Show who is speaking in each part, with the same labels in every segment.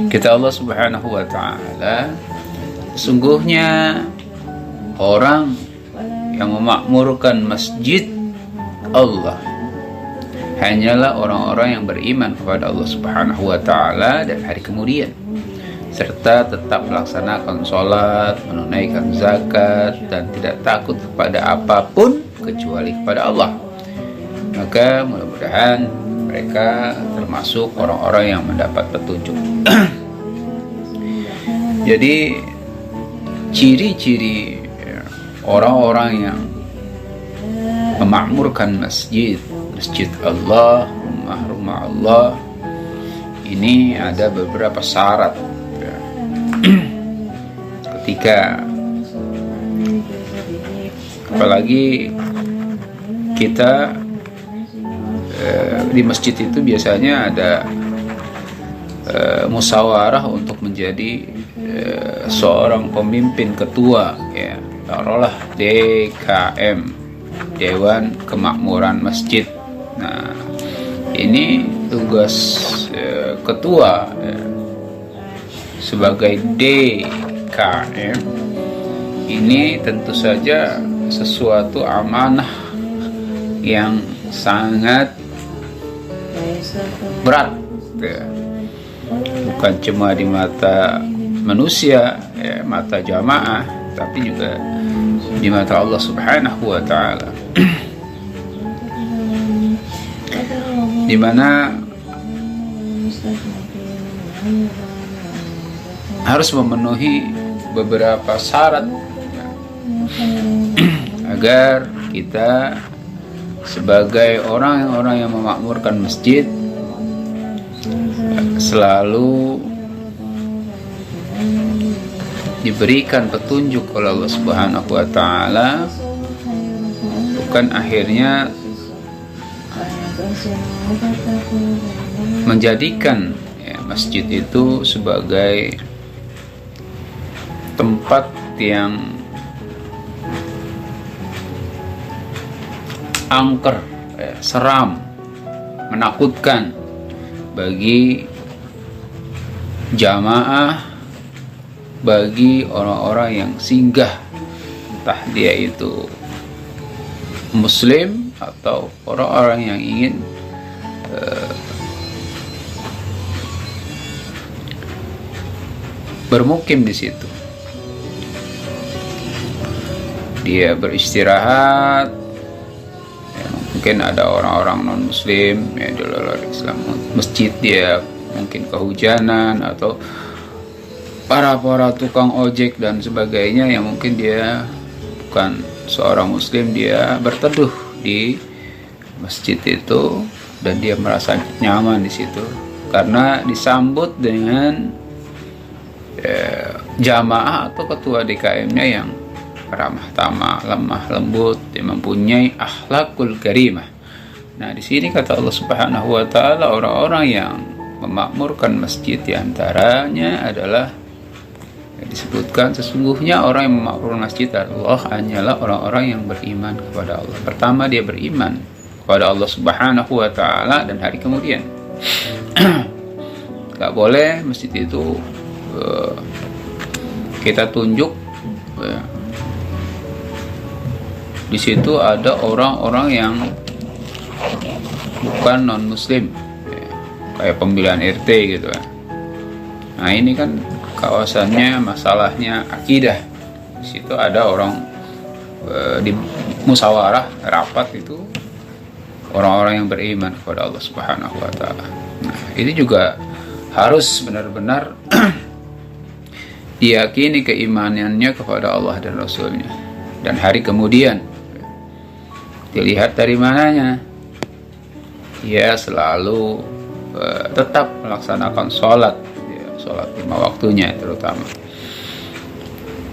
Speaker 1: Kata Allah Subhanahu wa Ta'ala, sesungguhnya orang yang memakmurkan masjid Allah hanyalah orang-orang yang beriman kepada Allah Subhanahu wa Ta'ala dan hari kemudian, serta tetap melaksanakan sholat, menunaikan zakat, dan tidak takut kepada apapun kecuali kepada Allah. Maka mudah-mudahan mereka termasuk orang-orang yang mendapat petunjuk. Jadi ciri-ciri orang-orang yang memakmurkan masjid Allah, rumah Allah, ini ada beberapa syarat. Ketika apalagi kita di masjid itu biasanya ada musyawarah untuk menjadi seorang pemimpin ketua, ya, taruhlah DKM, Dewan Kemakmuran Masjid. Nah, ini tugas ketua sebagai DKM. Ini tentu saja sesuatu amanah yang sangat berat, ya. Bukan cuma di mata manusia, ya, mata jamaah, tapi juga di mata Allah Subhanahu wa Ta'ala, di mana harus memenuhi beberapa syarat, ya, agar kita sebagai orang-orang yang memakmurkan masjid selalu diberikan petunjuk oleh Allah Subhanahu wa Ta'ala, bukan akhirnya menjadikan, ya, masjid itu sebagai tempat yang angker, seram, menakutkan bagi jamaah, bagi orang-orang yang singgah, entah dia itu muslim atau orang-orang yang ingin bermukim di situ. Dia beristirahat, ya, mungkin ada orang-orang non muslim, ya, di luar Islam, masjid dia mungkin kehujanan, atau para tukang ojek dan sebagainya yang mungkin dia bukan seorang muslim, dia berteduh di masjid itu dan dia merasa nyaman di situ karena disambut dengan jamaah atau ketua DKM-nya yang ramah tamah, lemah lembut, yang mempunyai akhlakul karimah. Nah, di sini kata Allah Subhanahu wa Ta'ala, orang-orang yang memakmurkan masjid diantaranya adalah, disebutkan sesungguhnya orang yang memakmurkan masjid Allah hanyalah orang-orang yang beriman kepada Allah. Pertama, dia beriman kepada Allah Subhanahu wa Ta'ala dan hari kemudian. Gak boleh masjid itu kita tunjuk, di situ ada orang-orang yang bukan non muslim, kayak pemilihan RT gitu. Nah, ini kan kawasannya masalahnya akidah. Di situ ada orang di musyawarah rapat itu orang-orang yang beriman kepada Allah Subhanahu wa Ta'ala. Nah, ini juga harus benar-benar diyakini keimanannya kepada Allah dan Rasulnya dan hari kemudian. Dilihat dari mananya, dia selalu tetap melaksanakan sholat, sholat 5 waktunya terutama.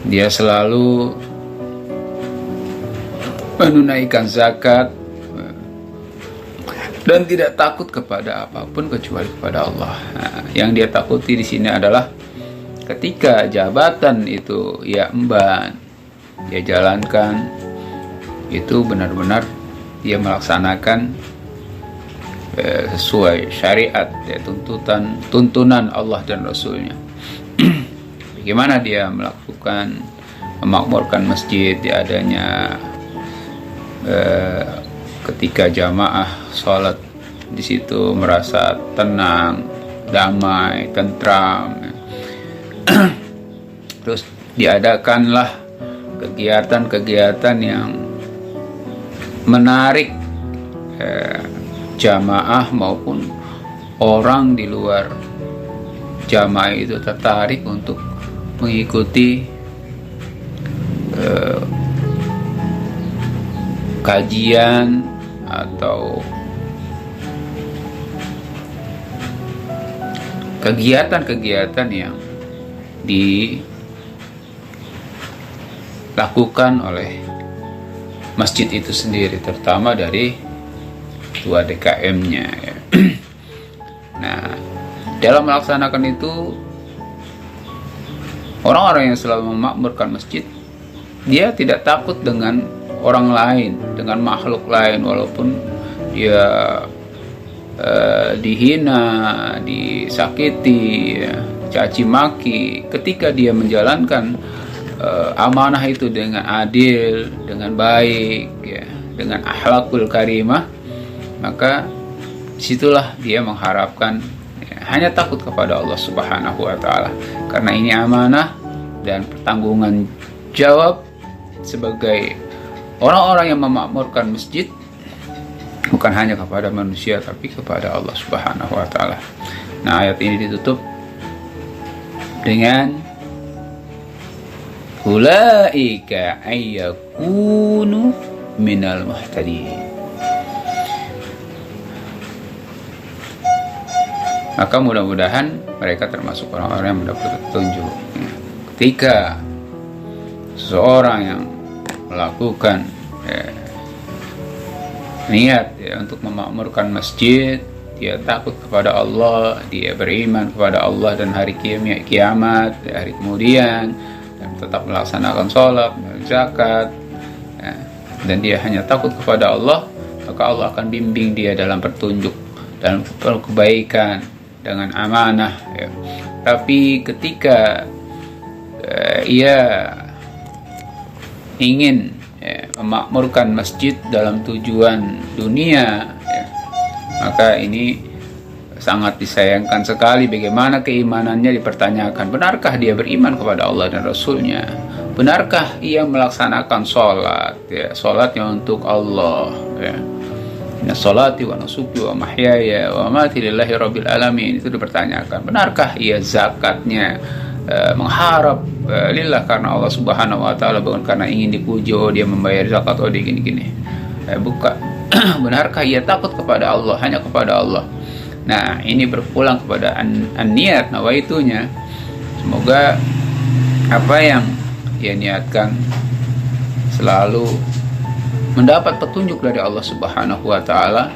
Speaker 1: Dia selalu menunaikan zakat dan tidak takut kepada apapun kecuali kepada Allah. Nah, yang dia takuti di sini adalah ketika jabatan itu ia emban, dia jalankan, itu benar-benar dia melaksanakan sesuai syariat, ya, tuntunan Allah dan Rasulnya. Bagaimana dia melakukan memakmurkan masjid, ya, adanya ketika jamaah sholat di situ merasa tenang, damai, tentram. Terus diadakanlah kegiatan-kegiatan yang menarik jamaah maupun orang di luar jamaah itu tertarik untuk mengikuti kajian atau kegiatan-kegiatan yang dilakukan oleh masjid itu sendiri, terutama dari ketua DKM-nya, ya. Nah, dalam melaksanakan itu, orang-orang yang selalu memakmurkan masjid, dia tidak takut dengan orang lain, dengan makhluk lain, walaupun dia dihina, disakiti, ya, caci maki. Ketika dia menjalankan amanah itu dengan adil, dengan baik, ya, dengan akhlakul karimah, maka disitulah dia mengharapkan, ya, hanya takut kepada Allah Subhanahu wa Ta'ala, karena ini amanah dan pertanggungan jawab sebagai orang-orang yang memakmurkan masjid, bukan hanya kepada manusia tapi kepada Allah Subhanahu wa Ta'ala. Nah, ayat ini ditutup dengan ulaika ayyakunu minal muhtadin. Maka mudah-mudahan mereka termasuk orang-orang yang mendapat petunjuk. Ketika seseorang yang melakukan niat, ya, untuk memakmurkan masjid, dia takut kepada Allah, dia beriman kepada Allah dan hari kiamat, hari kemudian, dan tetap melaksanakan sholat, zakat, ya, dan dia hanya takut kepada Allah, maka Allah akan bimbing dia dalam petunjuk, dalam kebaikan, dengan amanah, ya. Tapi ketika ia ingin, ya, memakmurkan masjid dalam tujuan dunia, ya, maka ini sangat disayangkan sekali. Bagaimana keimanannya dipertanyakan. Benarkah dia beriman kepada Allah dan Rasulnya? Benarkah ia melaksanakan sholat, ya, sholatnya untuk Allah, ya. Inna sholati wa nusuki wa mahyaya wa mamati lillahi rabbil alamin, itu dipertanyakan. Benarkah ia zakatnya mengharap lillah, karena Allah Subhanahu wa Ta'ala, bukan karena ingin dipuji, oh dia membayar zakat, oh dia gini-gini, bukan. Benarkah ia takut kepada Allah, hanya kepada Allah? Nah, ini berpulang kepada niat, nawaitunya. Semoga apa yang ia niatkan selalu mendapat petunjuk dari Allah Subhanahu wa Ta'ala,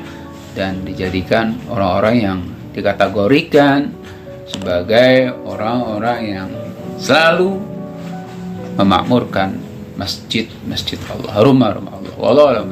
Speaker 1: dan dijadikan orang-orang yang dikategorikan sebagai orang-orang yang selalu memakmurkan masjid-masjid Allah, rumah-rumah Allah. Wallahu a'lam.